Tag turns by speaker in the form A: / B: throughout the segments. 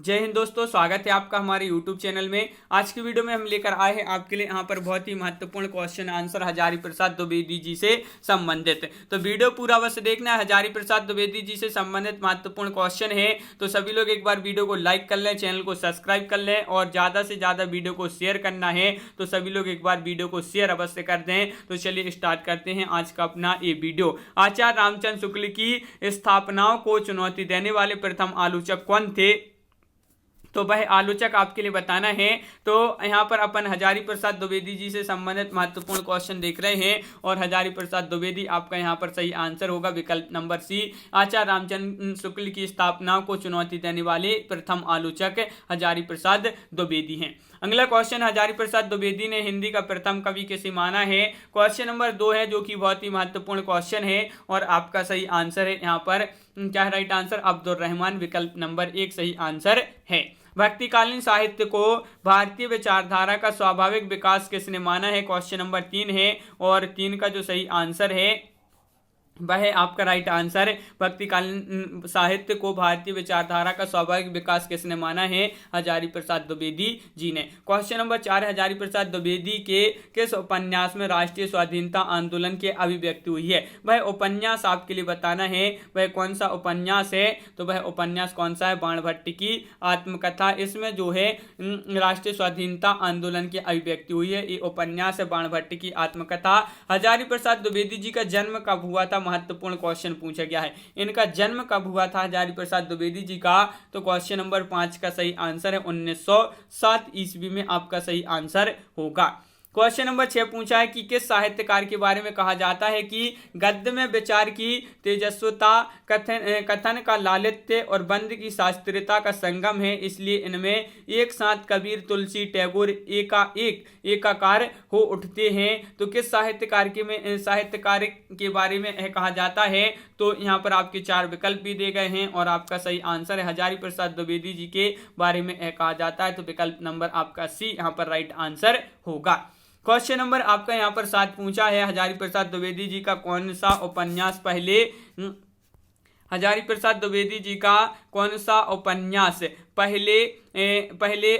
A: जय हिंद दोस्तों, स्वागत है आपका हमारे YouTube चैनल में। आज की वीडियो में हम लेकर आए हैं आपके लिए यहाँ पर बहुत ही महत्वपूर्ण क्वेश्चन आंसर हजारी प्रसाद द्विवेदी जी से संबंधित। तो वीडियो पूरा बस देखना है। हजारी प्रसाद द्विवेदी जी से संबंधित महत्वपूर्ण क्वेश्चन है, तो सभी लोग एक बार वीडियो को लाइक कर लें, चैनल को सब्सक्राइब कर लें और ज़्यादा से ज़्यादा वीडियो को शेयर करना है। तो सभी लोग एक बार वीडियो को शेयर अवश्य कर दें। तो चलिए स्टार्ट करते हैं आज का अपना ये वीडियो। आचार्य रामचंद्र शुक्ल की स्थापनाओं को चुनौती देने वाले प्रथम आलोचक कौन थे? तो वह आलोचक आपके लिए बताना है। तो यहाँ पर अपन हजारी प्रसाद द्विवेदी जी से संबंधित महत्वपूर्ण क्वेश्चन देख रहे हैं और हजारी प्रसाद द्विवेदी आपका यहाँ पर सही आंसर होगा विकल्प नंबर सी। आचार्य रामचंद्र शुक्ल की स्थापना को चुनौती देने वाले प्रथम आलोचक हजारी प्रसाद द्विवेदी हैं। अगला क्वेश्चन, हजारी प्रसाद द्विवेदी ने हिंदी का प्रथम कवि किसे माना है? क्वेश्चन नंबर 2 है, जो कि बहुत ही महत्वपूर्ण क्वेश्चन है और आपका सही आंसर है यहाँ पर क्या है राइट आंसर? अब्दुल रहमान, विकल्प नंबर 1 सही आंसर है। भक्तिकालीन साहित्य को भारतीय विचारधारा का स्वाभाविक विकास किसने माना है? क्वेश्चन नंबर 3 है और 3 का जो सही आंसर है वह आपका राइट आंसर भक्तिकालीन साहित्य को भारतीय विचारधारा का स्वाभाविक विकास किसने माना है? हजारी प्रसाद द्विवेदी जी ने। क्वेश्चन नंबर 4 है, हजारी प्रसाद द्विवेदी के किस उपन्यास में राष्ट्रीय स्वाधीनता आंदोलन की अभिव्यक्ति हुई है? वह उपन्यास आपके लिए बताना है, वह कौन सा उपन्यास है? तो वह उपन्यास कौन सा है? बाणभट्ट की आत्मकथा। इसमें जो है राष्ट्रीय स्वाधीनता आंदोलन की अभिव्यक्ति हुई है। ये उपन्यास है बाणभट्ट की आत्मकथा। हजारी प्रसाद द्विवेदी जी का जन्म कब हुआ था? महत्वपूर्ण क्वेश्चन पूछा गया है। इनका जन्म कब हुआ था हजारी प्रसाद द्विवेदी जी का? तो क्वेश्चन नंबर 5 का सही आंसर है 1907 ईस्वी में आपका सही आंसर होगा। क्वेश्चन नंबर 6 पूछा है कि किस साहित्यकार के बारे में कहा जाता है कि गद्य में विचार की तेजस्वता, कथन का लालित्य और बंद की शास्त्रीयता का संगम है, इसलिए इनमें एक साथ कबीर, तुलसी, टैगोर एकाकार हो उठते हैं। तो किस साहित्यकार के बारे में कहा जाता है? तो यहाँ पर आपके 4 विकल्प भी दे गए हैं और आपका सही आंसर है हजारी प्रसाद द्विवेदी जी के बारे में कहा जाता है। तो विकल्प नंबर आपका सी यहाँ पर राइट आंसर होगा। क्वेश्चन नंबर आपका यहाँ पर 7 पूछा है, हजारी प्रसाद द्विवेदी जी का कौन सा उपन्यास हजारी प्रसाद द्विवेदी जी का कौन सा उपन्यास पहले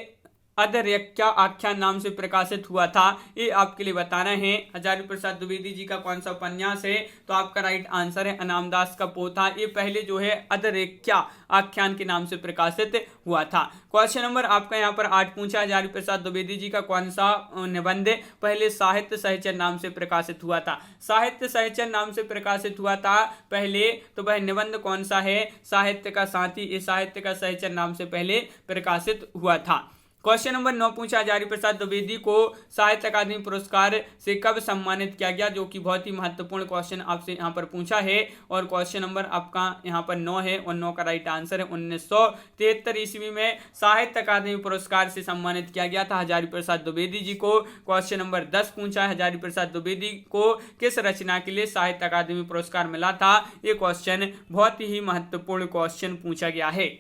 A: अधरेख्या आख्यान नाम से प्रकाशित हुआ था? ये आपके लिए बताना है। हजारी प्रसाद द्विवेदी जी का कौन सा उपन्यास है? तो आपका राइट आंसर है अनामदास का पोथा। ये पहले जो है अधरेख्या आख्यान के नाम से प्रकाशित हुआ था। क्वेश्चन नंबर आपका यहाँ पर 8 पूछा, हजारी प्रसाद द्विवेदी जी का कौन सा निबंध पहले साहित्य सहचर नाम से प्रकाशित हुआ था? साहित्य सहचर नाम से प्रकाशित हुआ था पहले, तो वह निबंध कौन सा है? साहित्य का साथी। ये साहित्य का सहचर नाम से पहले प्रकाशित हुआ था। क्वेश्चन नंबर 9 पूछा, हजारी प्रसाद द्विवेदी को साहित्य अकादमी पुरस्कार से कब सम्मानित किया गया? जो कि बहुत ही महत्वपूर्ण क्वेश्चन आपसे यहाँ पर पूछा है और क्वेश्चन नंबर आपका यहाँ पर 9 है और 9 का राइट आंसर है 1973 ईस्वी में साहित्य अकादमी पुरस्कार से सम्मानित किया गया था हजारी प्रसाद द्विवेदी जी को। क्वेश्चन नंबर 10 पूछा है, हजारी प्रसाद द्विवेदी को किस रचना के लिए साहित्य अकादमी पुरस्कार मिला था? ये क्वेश्चन बहुत ही महत्वपूर्ण क्वेश्चन पूछा गया है।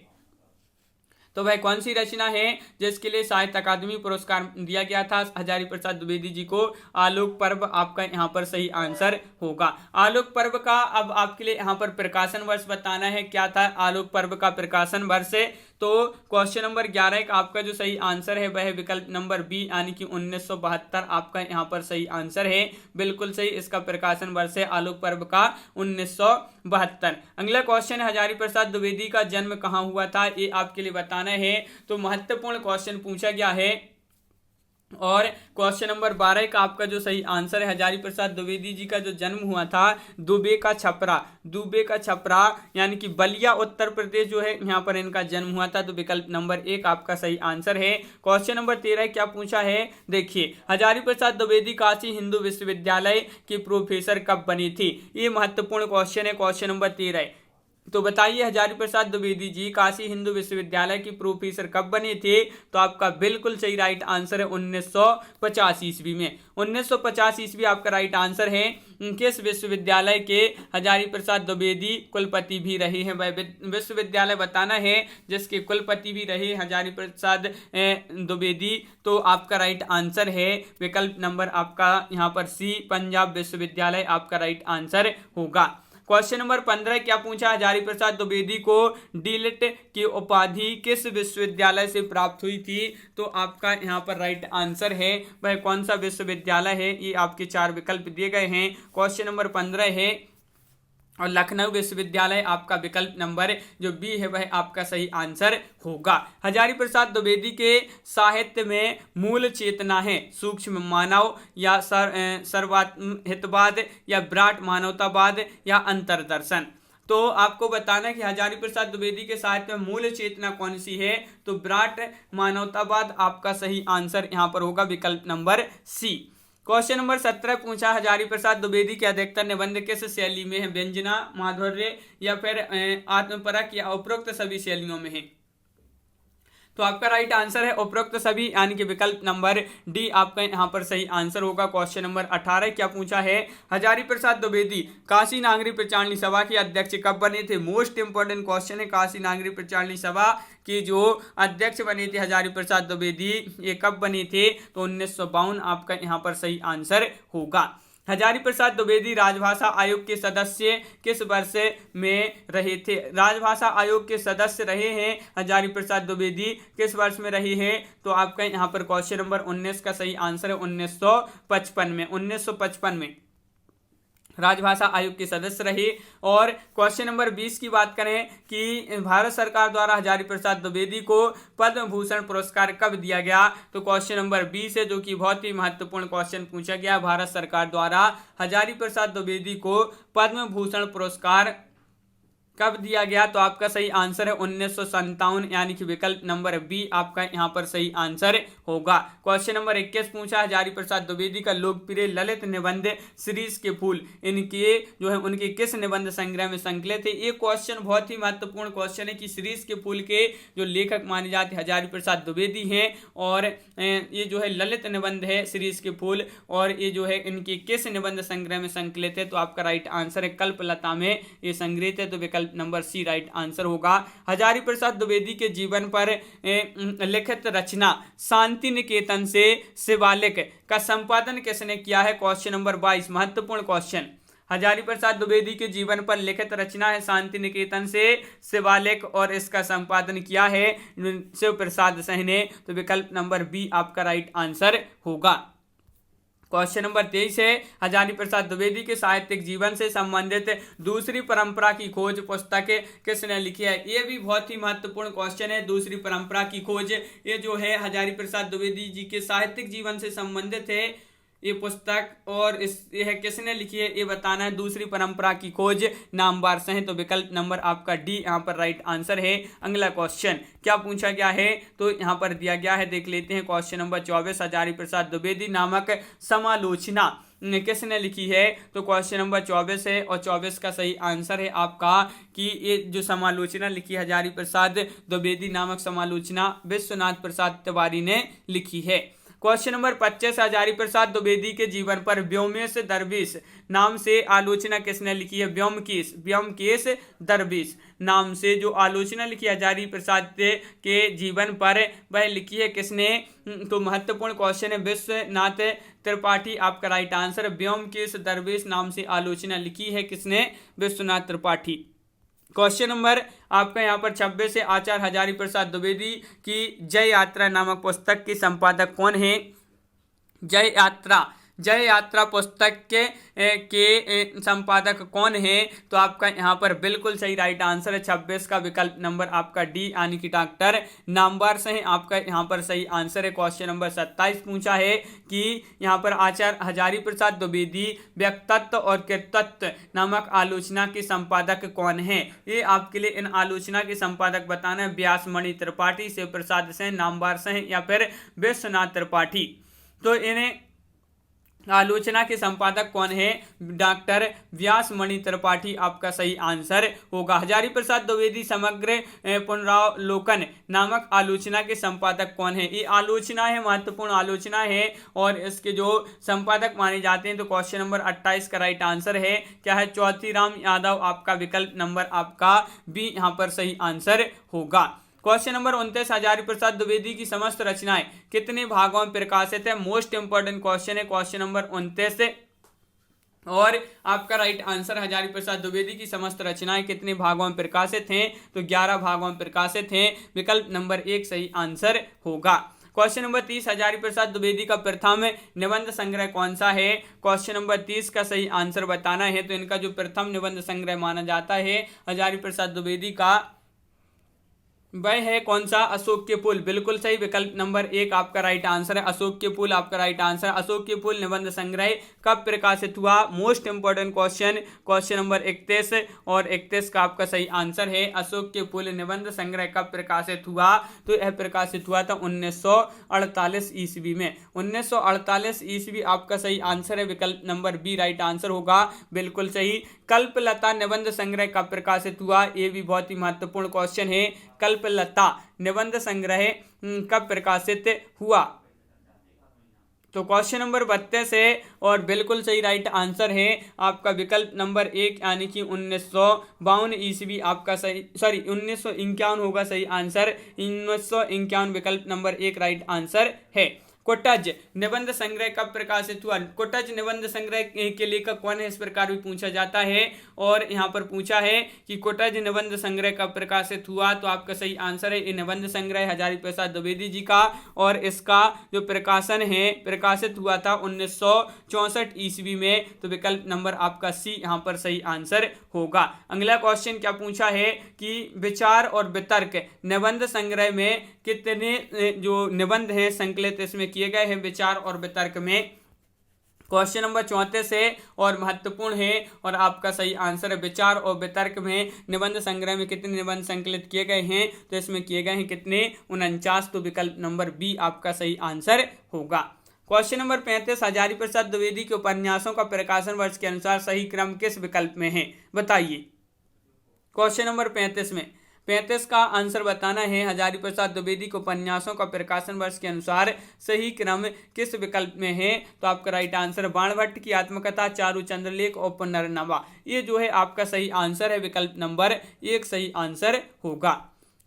A: तो वह कौन सी रचना है जिसके लिए साहित्य अकादमी पुरस्कार दिया गया था हजारी प्रसाद द्विवेदी जी को? आलोक पर्व आपका यहाँ पर सही आंसर होगा। आलोक पर्व का अब आपके लिए यहाँ पर प्रकाशन वर्ष बताना है। क्या था आलोक पर्व का प्रकाशन वर्ष? तो क्वेश्चन नंबर 11 का आपका जो सही आंसर है वह विकल्प नंबर बी यानी कि 1972 आपका यहाँ पर सही आंसर है। बिल्कुल सही, इसका प्रकाशन वर्ष है आलोक पर्व का 1972। अगला क्वेश्चन, हजारी प्रसाद द्विवेदी का जन्म कहाँ हुआ था? ये आपके लिए बताना है। तो महत्वपूर्ण क्वेश्चन पूछा गया है और क्वेश्चन नंबर 12 का आपका जो सही आंसर है, हजारी प्रसाद द्विवेदी जी का जो जन्म हुआ था दुबे का छपरा यानी कि बलिया उत्तर प्रदेश जो है यहाँ पर इनका जन्म हुआ था। तो विकल्प नंबर 1 आपका सही आंसर है। क्वेश्चन नंबर 13 क्या पूछा है? देखिए, हजारी प्रसाद द्विवेदी काशी हिंदू विश्वविद्यालय की प्रोफेसर कब बनी थी? ये महत्वपूर्ण क्वेश्चन है। क्वेश्चन नंबर 13, तो बताइए हजारी प्रसाद द्विवेदी जी काशी हिंदू विश्वविद्यालय की प्रोफेसर कब बने थे? तो आपका बिल्कुल सही राइट आंसर है 1950 ईस्वी में। 1950 ईस्वी आपका राइट आंसर है। किस विश्वविद्यालय के हजारी प्रसाद द्विवेदी कुलपति भी रहे हैं? वह विश्वविद्यालय बताना है जिसके कुलपति भी रहे हजारी प्रसाद द्विवेदी। तो आपका राइट आंसर है विकल्प नंबर आपका यहाँ पर सी, पंजाब विश्वविद्यालय आपका राइट आंसर होगा। क्वेश्चन नंबर 15 क्या पूछा, हजारी प्रसाद द्विवेदी को डीलिट की उपाधि किस विश्वविद्यालय से प्राप्त हुई थी? तो आपका यहाँ पर राइट आंसर है वह कौन सा विश्वविद्यालय है, ये आपके 4 विकल्प दिए गए हैं। क्वेश्चन नंबर 15 है और लखनऊ विश्वविद्यालय आपका विकल्प नंबर जो बी है वह आपका सही आंसर होगा। हजारी प्रसाद द्विवेदी के साहित्य में मूल चेतना है सूक्ष्म मानव या सर्वहितवाद या विराट मानवतावाद या अंतरदर्शन। तो आपको बताना कि हजारी प्रसाद द्विवेदी के साहित्य में मूल चेतना कौन सी है, तो विराट मानवतावाद आपका सही आंसर यहाँ पर होगा विकल्प नंबर सी। क्वेश्चन नंबर 17 पूछा, हजारी प्रसाद द्विवेदी के अधिकतर निबंध किस शैली में है? व्यंजना, माधुर्य या फिर आत्मपरक या उपरोक्त सभी शैलियों में है? तो आपका राइट आंसर है उपरोक्त सभी, यानी कि विकल्प नंबर डी आपका यहाँ पर सही आंसर होगा। क्वेश्चन नंबर 18 क्या पूछा है, हजारी प्रसाद द्विवेदी काशी नागरिक प्रचारणी सभा के अध्यक्ष कब बने थे? मोस्ट इंपोर्टेंट क्वेश्चन है, काशी नागरिक प्रचारणी सभा की जो अध्यक्ष बने थे हजारी प्रसाद द्विवेदी ये कब बने थे? तो 1952 आपका यहाँ पर सही आंसर होगा। हजारी प्रसाद द्विवेदी राजभाषा आयोग के सदस्य किस वर्ष में रहे थे? राजभाषा आयोग के सदस्य रहे हैं हजारी प्रसाद द्विवेदी किस वर्ष में रहे हैं? तो आपका यहाँ पर क्वेश्चन नंबर 19 का सही आंसर है 1955 में। 1955 में राजभाषा आयोग के सदस्य रहे। और क्वेश्चन नंबर 20 की बात करें कि भारत सरकार द्वारा हजारी प्रसाद द्विवेदी को पद्म भूषण पुरस्कार कब दिया गया? तो क्वेश्चन नंबर 20 है जो कि बहुत ही महत्वपूर्ण क्वेश्चन पूछा गया। भारत सरकार द्वारा हजारी प्रसाद द्विवेदी को पद्म भूषण पुरस्कार कब दिया गया? तो आपका सही आंसर है 1957, यानी कि विकल्प नंबर बी आपका यहाँ पर सही आंसर होगा। क्वेश्चन नंबर 21 पूछा, हजारी प्रसाद द्विवेदी का लोकप्रिय ललित निबंध सीरीज के फूल इनके जो है उनके किस निबंध संग्रह में संकलित है? ये क्वेश्चन बहुत ही महत्वपूर्ण क्वेश्चन है कि सीरीज के फूल के जो लेखक माने जाते हजारी प्रसाद द्विवेदी हैं और ये जो है ललित निबंध है सीरीज के फूल, और ये जो है इनके किस निबंध संग्रह में संकलित है? तो आपका राइट आंसर है कल्पलता में ये संग्रहित है, तो विकल्प नंबर सी राइट आंसर होगा। हजारी प्रसाद द्विवेदी के जीवन पर लिखित रचना शांति निकेतन से शिवालिक का संपादन किसने किया है? क्वेश्चन नंबर 22 महत्वपूर्ण क्वेश्चन। हजारी प्रसाद द्विवेदी के जीवन पर लिखित रचना है शांति निकेतन से शिवालिक और इसका संपादन किया है शिव प्रसाद सह ने, तो विकल्प नंबर बी आपका राइट आंसर होगा। क्वेश्चन नंबर 23 है, हजारी प्रसाद द्विवेदी के साहित्यिक जीवन से संबंधित दूसरी परंपरा की खोज पुस्तक किसने लिखी है? ये भी बहुत ही महत्वपूर्ण क्वेश्चन है। दूसरी परंपरा की खोज ये जो है हजारी प्रसाद द्विवेदी जी के साहित्यिक जीवन से संबंधित है ये पुस्तक, और यह किसने लिखी है ये बताना है। दूसरी परंपरा की खोज नामवार से है, तो विकल्प नंबर आपका डी यहाँ पर राइट आंसर है। अगला क्वेश्चन क्या पूछा गया है? तो यहाँ पर दिया गया है, देख लेते हैं। क्वेश्चन नंबर 24, हजारी प्रसाद द्विवेदी नामक समालोचना किसने लिखी है? तो क्वेश्चन नंबर 24 है और 24 का सही आंसर है आपका कि ये जो समालोचना लिखी हजारी प्रसाद द्विवेदी नामक समालोचना विश्वनाथ प्रसाद तिवारी ने लिखी है। क्वेश्चन नंबर 25, हजारी प्रसाद द्विवेदी के जीवन पर व्योमेश दरवेश नाम से आलोचना किसने लिखी है? व्योमकेश दरवेश नाम से जो आलोचना लिखी हजारी प्रसाद के जीवन पर वह लिखी है किसने? तो महत्वपूर्ण क्वेश्चन है, विश्वनाथ त्रिपाठी आपका राइट आंसर है। व्योमकेश दरवेश नाम से आलोचना लिखी है किसने? विश्वनाथ त्रिपाठी। क्वेश्चन नंबर आपका यहाँ पर 26 से आचार्य हजारी प्रसाद द्विवेदी की जय यात्रा नामक पुस्तक के संपादक कौन है? जय यात्रा पुस्तक के संपादक कौन है? तो आपका यहाँ पर बिल्कुल सही राइट आंसर है 26 का विकल्प नंबर आपका डी, यानी कि डॉक्टर नामवार से है आपका यहाँ पर सही आंसर है। क्वेश्चन नंबर 27 पूछा है कि यहाँ पर आचार्य हजारी प्रसाद द्विवेदी व्यक्तित्व और कृतित्व नामक आलोचना के संपादक कौन है? ये आपके लिए इन आलोचना के संपादक बताना है। व्यासमणि त्रिपाठी, शिव प्रसाद सेन, नामवार से या फिर विश्वनाथ त्रिपाठी। तो इन्हें आलोचना के संपादक कौन है? डॉक्टर व्यासमणि त्रिपाठी आपका सही आंसर होगा। हजारी प्रसाद द्विवेदी समग्र पुनरावलोकन नामक आलोचना के संपादक कौन है? ये आलोचना है, महत्वपूर्ण आलोचना है और इसके जो संपादक माने जाते हैं तो क्वेश्चन नंबर 28 का राइट आंसर है क्या है? चौथीराम यादव आपका विकल्प नंबर आपका बी यहाँ पर सही आंसर होगा। क्वेश्चन नंबर 29, हजारी प्रसाद द्विवेदी की समस्त रचनाएं कितने भागों में प्रकाशित है? मोस्ट इंपोर्टेंट क्वेश्चन है। क्वेश्चन नंबर 29 और आपका राइट आंसर हजारी प्रसाद द्विवेदी की समस्त रचनाएं कितने भागों में प्रकाशित हैं, तो 11 भागों में प्रकाशित हैं। विकल्प नंबर 1 सही आंसर होगा। क्वेश्चन नंबर 30, हजारी प्रसाद द्विवेदी का प्रथम निबंध संग्रह कौन सा है? क्वेश्चन नंबर 30 का सही आंसर बताना है। तो इनका जो प्रथम निबंध संग्रह माना जाता है हजारी प्रसाद द्विवेदी का, वह है कौन सा? अशोक के पुल। बिल्कुल सही, विकल्प नंबर 1 आपका राइट आंसर है। अशोक के पुल आपका राइट आंसर। अशोक के पुल निबंध संग्रह कब प्रकाशित हुआ? Most important question, question number 31 और 31 का आपका सही आंसर है। अशोक के पुल निबंध संग्रह कब प्रकाशित हुआ? तो यह प्रकाशित हुआ था 1948 ईस्वी में। 1948 ईस्वी आपका सही आंसर है। विकल्प नंबर बी राइट आंसर होगा। बिल्कुल सही। कल्पलता निबंध संग्रह कब प्रकाशित हुआ? ये भी बहुत ही महत्वपूर्ण क्वेश्चन है। कल्पलता निबंध संग्रह कब प्रकाशित हुआ? तो क्वेश्चन नंबर 32 है और बिल्कुल सही राइट आंसर है आपका विकल्प नंबर 1 यानी कि 1952 ईस्वी आपका सही, 1951 होगा सही आंसर। 1951 विकल्प नंबर 1 राइट आंसर है। कोटज निबंध संग्रह कब प्रकाशित हुआ? कोटज निबंध संग्रह के लेखक कौन है, इस प्रकार भी पूछा जाता है। और यहाँ पर पूछा है कि कोटज निबंध संग्रह कब प्रकाशित हुआ? तो आपका सही आंसर है ये निबंध संग्रह हजारी प्रसाद द्विवेदी जी का, और इसका जो प्रकाशन है प्रकाशित हुआ था 1964 ईस्वी में। तो विकल्प नंबर आपका सी यहाँ पर सही आंसर होगा। अगला क्वेश्चन क्या पूछा है कि विचार और वितर्क निबंध संग्रह में कितने जो निबंध हैं संकलित इसमें किए गए हैं विचार और वितर्क में? क्वेश्चन नंबर 34 है और महत्वपूर्ण है और आपका सही आंसर है विचार और वितर्क में निबंध संग्रह में कितने निबंध संकलित किए गए हैं? तो इसमें किए गए हैं कितने? 49। तो विकल्प नंबर बी आपका सही आंसर होगा। क्वेश्चन नंबर 35, हजारी प्रसाद द्विवेदी के उपन्यासों का प्रकाशन वर्ष के अनुसार सही क्रम किस विकल्प में है? बताइए। क्वेश्चन नंबर 35 में 35 का आंसर बताना है। हजारी प्रसाद द्विवेदी के उपन्यासों का प्रकाशन वर्ष के अनुसार सही क्रम किस विकल्प में है? तो आपका राइट आंसर बाणभट्ट की आत्मकथा, चारू चंद्रलेख और पुनर्नवा, ये जो है आपका सही आंसर है। विकल्प नंबर 1 सही आंसर होगा।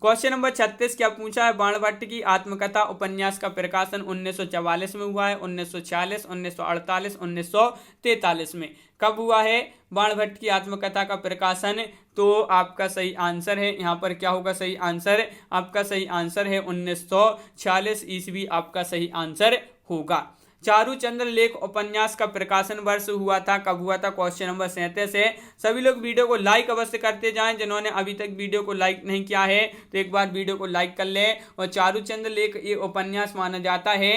A: क्वेश्चन नंबर 36 क्या पूछा है? बाणभट्ट की आत्मकथा उपन्यास का प्रकाशन 1944 में हुआ है, 1946, 1948, 1943 में। कब हुआ है बाणभट्ट की आत्मकथा का प्रकाशन? तो आपका सही आंसर है यहाँ पर क्या होगा सही आंसर? आपका सही आंसर है 1946 ईस्वी आपका सही आंसर होगा। चारू चंद्रलेख उपन्यास का प्रकाशन वर्ष हुआ था, कब हुआ था? क्वेश्चन नंबर 37 है। सभी लोग वीडियो को लाइक अवश्य करते जाएं। जिन्होंने अभी तक वीडियो को लाइक नहीं किया है तो एक बार वीडियो को लाइक कर लें। और चारू चंद्रलेख ये उपन्यास माना जाता है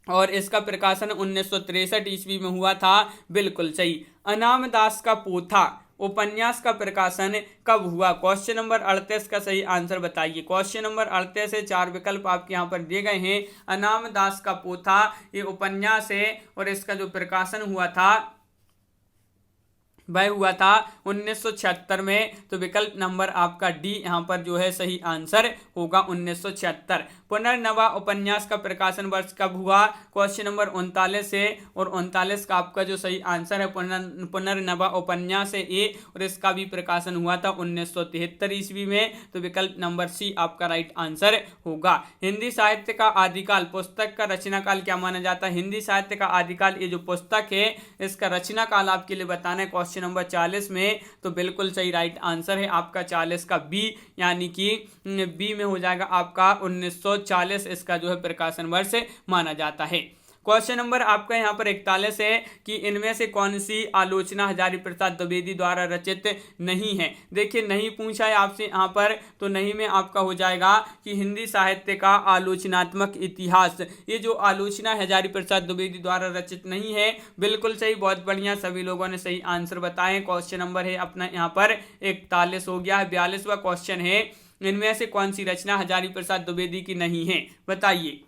A: और इसका प्रकाशन 1963 ईस्वी में हुआ था। बिल्कुल सही। अनाम दास का पोथा उपन्यास का प्रकाशन कब हुआ? क्वेश्चन नंबर 38 का सही आंसर बताइए। क्वेश्चन नंबर 38 से 4 विकल्प आपके यहाँ पर दिए गए हैं। अनाम दास का पोथा ये उपन्यास है और इसका जो प्रकाशन हुआ था वह हुआ था 1976 में। तो विकल्प नंबर आपका डी यहाँ पर जो है सही आंसर होगा 1976। पुनर्नवा उपन्यास का प्रकाशन वर्ष कब हुआ? क्वेश्चन नंबर 39 है और 39 का आपका जो सही आंसर है पुनर्नवा उपन्यास है ए, और इसका भी प्रकाशन हुआ था 1973 ईस्वी में। तो विकल्प नंबर सी आपका राइट आंसर होगा। हिंदी साहित्य का आदिकाल पुस्तक का रचना काल क्या माना जाता है? हिंदी साहित्य का आदिकाल ये जो पुस्तक है इसका रचना काल आपके लिए बताना है क्वेश्चन नंबर 40 में। तो बिल्कुल सही राइट आंसर है आपका 40 का बी, यानी कि बी में हो जाएगा आपका 1940 इसका जो है प्रकाशन वर्ष माना जाता है। क्वेश्चन नंबर आपका यहाँ पर 41 है कि इनमें से कौन सी आलोचना हजारी प्रसाद द्विवेदी द्वारा रचित नहीं है? देखिए नहीं पूछा है आपसे यहाँ पर, तो नहीं में आपका हो जाएगा कि हिंदी साहित्य का आलोचनात्मक इतिहास, ये जो आलोचना हजारी प्रसाद द्विवेदी द्वारा रचित नहीं है। बिल्कुल सही, बहुत बढ़िया, सभी लोगों ने सही आंसर बताए। क्वेश्चन नंबर है अपना यहाँ पर 41 हो गया है। 42वां क्वेश्चन है, इनमें से कौन सी रचना हजारी प्रसाद द्विवेदी की नहीं है? बताइए।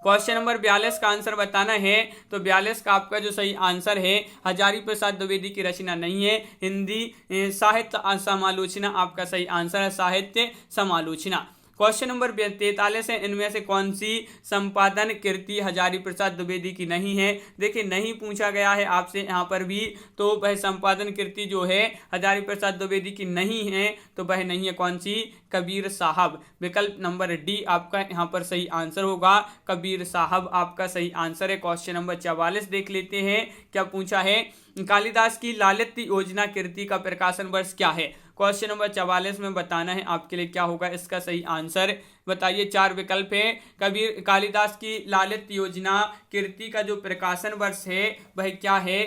A: क्वेश्चन नंबर 42 का आंसर बताना है। तो 42 का आपका जो सही आंसर है हजारी प्रसाद द्विवेदी की रचना नहीं है। हिंदी साहित्य समालोचना आपका सही आंसर है, साहित्य समालोचना। क्वेश्चन नंबर 43 है, इनमें से कौन सी संपादन कृति हजारी प्रसाद द्विवेदी की नहीं है। देखिए नहीं पूछा गया है आपसे यहाँ पर भी, तो वह संपादन कृति जो है हजारी प्रसाद द्विवेदी की नहीं है, तो वह नहीं है कौन सी, कबीर साहब। विकल्प नंबर डी आपका यहाँ पर सही आंसर होगा, कबीर साहब आपका सही आंसर है। क्वेश्चन नंबर 44 देख लेते हैं, क्या पूछा है, कालिदास की लालित्य योजना कृति का प्रकाशन वर्ष क्या है। क्वेश्चन नंबर 44 में बताना है आपके लिए क्या होगा इसका सही आंसर, बताइए। 4 विकल्प है, कबीर कालिदास की लालित्य योजना कृति का जो प्रकाशन वर्ष है वह क्या है,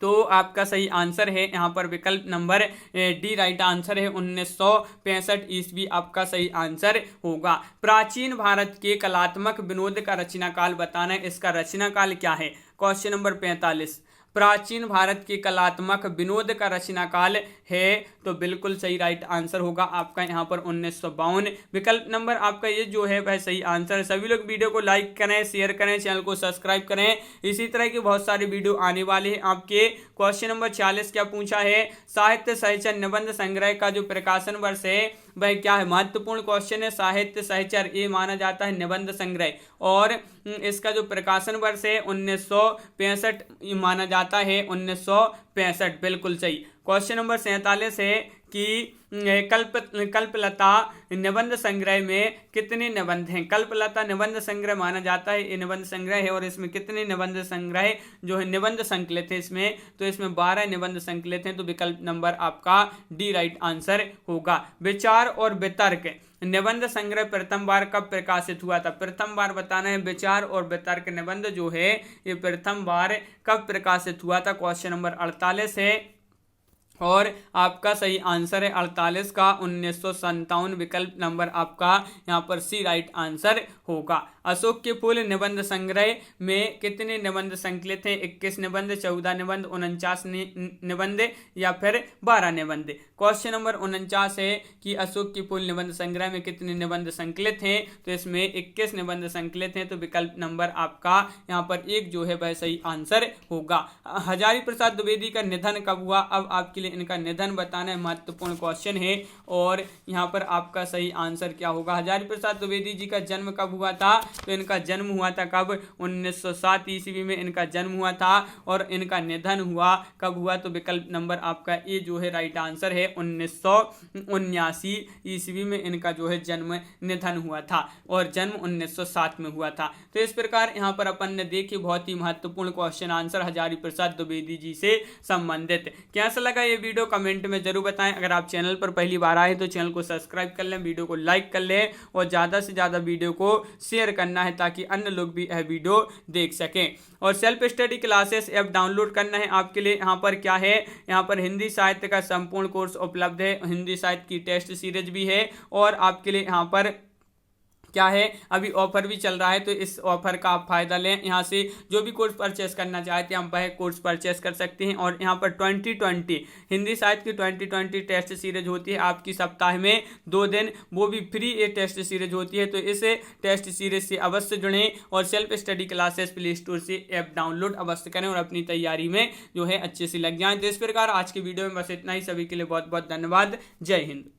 A: तो आपका सही आंसर है यहाँ पर विकल्प नंबर डी राइट आंसर है, 1965 ईस्वी आपका सही आंसर होगा। प्राचीन भारत के कलात्मक विनोद का रचना काल बताना है, इसका रचना काल क्या है। क्वेश्चन नंबर 45, प्राचीन भारत के कलात्मक विनोद का रचना काल है, तो बिल्कुल सही राइट आंसर होगा आपका यहाँ पर 1952। विकल्प नंबर आपका ये जो है वह सही आंसर है। सभी लोग वीडियो को लाइक करें, शेयर करें, चैनल को सब्सक्राइब करें, इसी तरह की बहुत सारी वीडियो आने वाली है आपके। क्वेश्चन नंबर 46 क्या पूछा है, साहित्य सहचर निबंध संग्रह का जो प्रकाशन वर्ष है वह क्या है। महत्वपूर्ण क्वेश्चन है, साहित्य सहचर ये माना जाता है निबंध संग्रह, और इसका जो प्रकाशन वर्ष है 1965 माना जाता है, 1965 बिल्कुल सही। क्वेश्चन नंबर 47 है कि कल्पलता निबंध संग्रह में कितने निबंध हैं। कल्पलता निबंध संग्रह माना जाता है, ये निबंध संग्रह है, और इसमें कितने निबंध संग्रह जो है निबंध संकलित है इसमें, तो इसमें 12 निबंध संकलित हैं, तो विकल्प नंबर आपका डी राइट आंसर होगा। विचार और वितर्क निबंध संग्रह प्रथम बार कब प्रकाशित हुआ था। प्रथम बार बताना है, विचार और वितर्क निबंध जो है ये प्रथम बार कब प्रकाशित हुआ था। क्वेश्चन नंबर 48 है, और आपका सही आंसर है 48 का 1957। विकल्प नंबर आपका यहाँ पर सी राइट आंसर होगा। अशोक के फूल निबंध संग्रह में कितने निबंध संकलित हैं। 21 निबंध, 14 निबंध, 49 निबंध या फिर 12 निबंध। क्वेश्चन नंबर 49 है कि अशोक के फूल निबंध संग्रह में कितने निबंध संकलित हैं, तो इसमें 21 निबंध संकलित हैं, तो विकल्प नंबर आपका यहाँ पर 1 जो है वह सही आंसर होगा। हजारी प्रसाद द्विवेदी का निधन कब हुआ, अब आपके लिए इनका निधन बताना है, महत्वपूर्ण क्वेश्चन है, और यहाँ पर आपका सही आंसर क्या होगा। हजारी प्रसाद द्विवेदी जी का जन्म कब हुआ था, तो इनका जन्म हुआ था कब, 1907 ईस्वी में इनका जन्म हुआ था, और इनका निधन हुआ कब हुआ, तो विकल्प नंबर आपका ए जो है राइट आंसर है, 1979 ईस्वी में इनका जो है जन्म निधन हुआ था, और जन्म 1907 में हुआ था। तो इस प्रकार यहाँ पर अपन ने देखी बहुत ही महत्वपूर्ण क्वेश्चन आंसर हजारी प्रसाद द्विवेदी जी से संबंधित। कैसा लगा ये वीडियो कमेंट में जरूर बताएं। अगर आप चैनल पर पहली बार आए तो चैनल को सब्सक्राइब कर लें, वीडियो को लाइक कर लें, और ज़्यादा से ज़्यादा वीडियो को शेयर करना है ताकि अन्य लोग भी यह वीडियो देख सकें। और self study classes app download करना है आपके लिए, यहाँ पर क्या है, यहाँ पर हिंदी साहित्य का संपूर्ण कोर्स उपलब्ध है, हिंदी साहित्य की टेस्ट सीरीज भी है, और आपके लिए यहाँ पर क्या है, अभी ऑफर भी चल रहा है, तो इस ऑफर का आप फायदा लें। यहाँ से जो भी कोर्स परचेस करना चाहते हैं हम वह कोर्स परचेस कर सकते हैं। और यहाँ पर 2020 हिंदी साहित्य की 2020 टेस्ट सीरीज होती है आपकी सप्ताह में 2 दिन, वो भी फ्री ये टेस्ट सीरीज होती है, तो इस टेस्ट सीरीज से अवश्य जुड़ें, और self study classes play store से ऐप डाउनलोड अवश्य करें, और अपनी तैयारी में जो है अच्छे से लग जाएं। तो इस प्रकार आज की वीडियो में बस इतना ही। सभी के लिए बहुत बहुत धन्यवाद। जय हिंद।